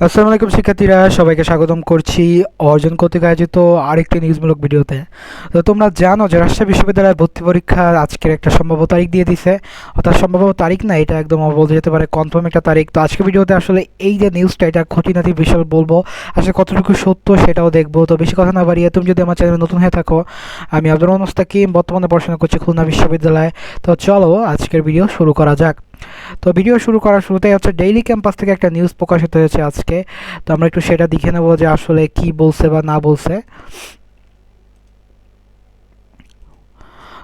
আসসালামু আলাইকুম শিক্ষার্থীরা, সবাইকে স্বাগতম করছি অর্জন কর্তৃক আয়োজিত আরেকটি নিউজমূলক ভিডিওতে। তো তোমরা জানো যে রাজশাহী বিশ্ববিদ্যালয়ের ভর্তি পরীক্ষা আজকের একটা সম্ভাব্য তারিখ দিয়ে দিছে, অর্থাৎ সম্ভাব্য তারিখ না, এটা একদম বলতে যেতে পারে কনফার্ম একটা তারিখ। তো আজকের ভিডিওতে আসলে এই যে নিউজটা, এটা খুঁটিনাটি বিষয় বলবো, আসলে কতটুকু সত্য সেটাও দেখবো। তো বেশি কথা না বাড়িয়ে, তুমি যদি আমার চ্যানেলে নতুন হয়ে থাকো, আমি আব্দুর রহমান মুস্তাকিম, বর্তমানে পড়াশোনা করছি খুলনা বিশ্ববিদ্যালয়ে। তো চলো আজকের ভিডিও শুরু করা যাক। তো ভিডিও শুরু করার শুরুতেই হচ্ছে ডেইলি ক্যাম্পাস থেকে একটা নিউজ প্রকাশিত হয়েছে আজকে। তো আমরা একটু সেটা দেখে নেবো যে আসলে কি বলছে বা না বলছে।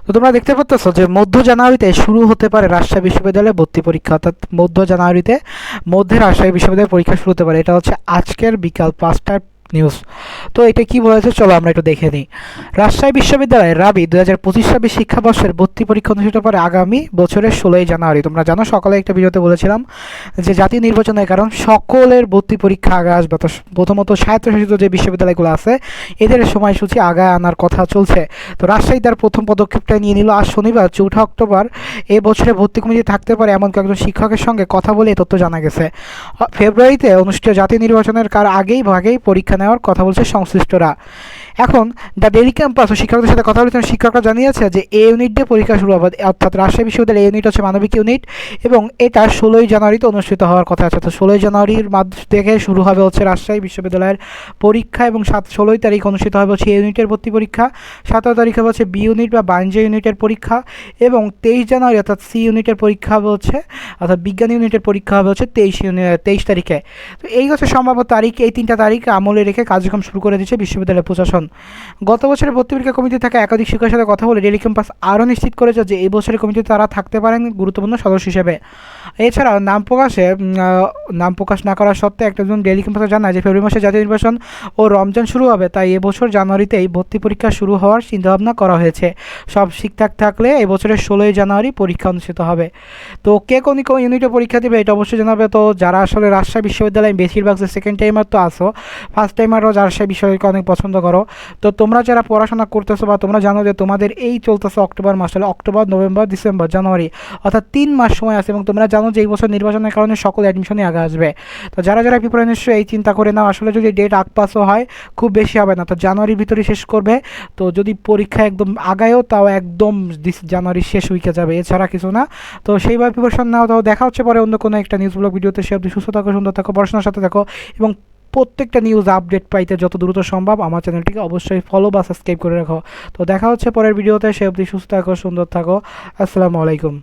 তো তোমরা দেখতে পাচ্ছ যে মধ্য জানুয়ারিতে শুরু হতে পারে রাজশাহী বিশ্ববিদ্যালয়ে ভর্তি পরীক্ষা, অর্থাৎ মধ্যে রাজশাহী বিশ্ববিদ্যালয়ের পরীক্ষা শুরু হতে পারে। এটা হচ্ছে আজকের বিকাল 5টার নিউজ। তো এটা কি বলেছে চলো আমরা একটু দেখে নিই। রাজশাহী বিশ্ববিদ্যালয়ের রাবি 2025-26 শিক্ষাবর্ষের ভর্তি পরীক্ষা অনুষ্ঠিত হবে আগামী বছরের 16ই জানুয়ারি। তোমরা জানো সকালে একটা ভিডিওতে বলেছিলাম যে জাতীয় নির্বাচনের কারণ সকলের ভর্তি পরীক্ষা আগে আসবে। তো প্রথমত স্বায়ত্তশাসিত যে বিশ্ববিদ্যালয়গুলো আছে এদের সময়সূচি আগায় আনার কথা চলছে। তো রাজশাহী তার প্রথম পদক্ষেপটা নিয়ে নিল আজ শনিবার 4 অক্টোবর। এ বছরে ভর্তি কমিটি থাকতে পারে এমন কয়েকজন শিক্ষকের সঙ্গে কথা বলে এই তথ্য জানা গেছে। ফেব্রুয়ারিতে অনুষ্ঠিত জাতীয় নির্বাচনের আগেই ভাগেই পরীক্ষা নেওয়ার কথা বলছে সংশ্লিষ্টরা। এখন দ্য ডেইলি ক্যাম্পাস ও শিক্ষকদের সাথে কথা বলেছেন শিক্ষকরা জানিয়েছে যে এ ইউনিট দিয়ে পরীক্ষা শুরু হবে, অর্থাৎ রাজশাহী বিশ্ববিদ্যালয়ের ইউনিট হচ্ছে মানবিক ইউনিট, এবং এটা 16ই জানুয়ারিতে অনুষ্ঠিত হওয়ার কথা আছে। তো 16ই জানুয়ারির থেকে শুরু হবে হচ্ছে রাজশাহী বিশ্ববিদ্যালয়ের পরীক্ষা, এবং 16 তারিখ অনুষ্ঠিত হবে হচ্ছে এ ইউনিটের ভর্তি পরীক্ষা, 17 তারিখ হবে হচ্ছে বি ইউনিট বা বাণিজ্য ইউনিটের পরীক্ষা, এবং 23 জানুয়ারি অর্থাৎ সি ইউনিটের পরীক্ষা হবে হচ্ছে, অর্থাৎ বিজ্ঞান ইউনিটের পরীক্ষা হবে হচ্ছে 23 তারিখে। তো এই হচ্ছে সম্ভাব্য তারিখ। এই 3টা তারিখ আমলে রেখে কার্যক্রম শুরু করে দিচ্ছে বিশ্ববিদ্যালয় প্রশাসন। গত বছরের ভর্তি পরীক্ষা কমিটি থাকা একাধিক শিক্ষকের সাথে কথা বলে ডেইলি ক্যাম্পাস আরও নিশ্চিত করেছে যে এই বছরের কমিটিতে তারা থাকতে পারেন গুরুত্বপূর্ণ সদস্য হিসেবে। এছাড়াও নাম প্রকাশ না করা সত্ত্বে একজন ডেইলি ক্যাম্পাসে জানায় যে ফেব্রুয়ারি মাসে জাতীয় নির্বাচন ও রমজান শুরু হবে, তাই এবছর জানুয়ারিতেই ভর্তি পরীক্ষা শুরু হওয়ার চিন্তাভাবনা করা হয়েছে। সব ঠিকঠাক থাকলে এবছরের 16ই জানুয়ারি পরীক্ষা অনুষ্ঠিত হবে। তো কে কোন ইউনিটে পরীক্ষা দেবে এটা অবশ্যই জানাবে। তো যারা আসলে রাজশাহী বিশ্ববিদ্যালয়ে বেশিরভাগ যে সেকেন্ড টাইমার তো আসো, ফার্স্ট টাইমারও রাজশাহী বিশ্ববিদ্যালয়কে অনেক পছন্দ করো। তো তোমরা যারা পড়াশোনা করতেছো বা তোমরা জানো যে তোমাদের এই চলতেছে অক্টোবর মাস, হলে অক্টোবর, নভেম্বর, ডিসেম্বর, জানুয়ারি, অর্থাৎ 3 মাস সময় আছে, এবং তোমরা জানো যে এই বছর নির্বাচনের কারণে সকল অ্যাডমিশনই আগে আসবে। তো যারা যারা প্রিপারেশন নিশ্চয়ই এই চিন্তা করে নাও, আসলে যদি ডেট আগপাসও হয় খুব বেশি হবে না, তো জানুয়ারির ভিতরে শেষ করবে। তো যদি পরীক্ষা একদম আগায়ও তাও একদম জানুয়ারির শেষ উইকে যাবে, এছাড়া কিছু না। তো সেইভাবে প্রিপারেশন নাও। তো দেখা হচ্ছে পরে অন্য কোনো একটা নিউজ ব্লগ ভিডিওতে। সে অবধি সুস্থ থাকো, সুন্দর থাকো, পড়াশোনার সাথে থাকো, এবং প্রত্যেকটা নিউজ আপডেট পাইতে যত দ্রুত সম্ভব আমার চ্যানেলটিকে অবশ্যই ফলো বা সাবস্ক্রাইব করে রাখো। তো দেখা হচ্ছে পরের ভিডিওতে। সে অবধি সুস্থ থাকো, সুন্দর থাকো। আসসালামু আলাইকুম।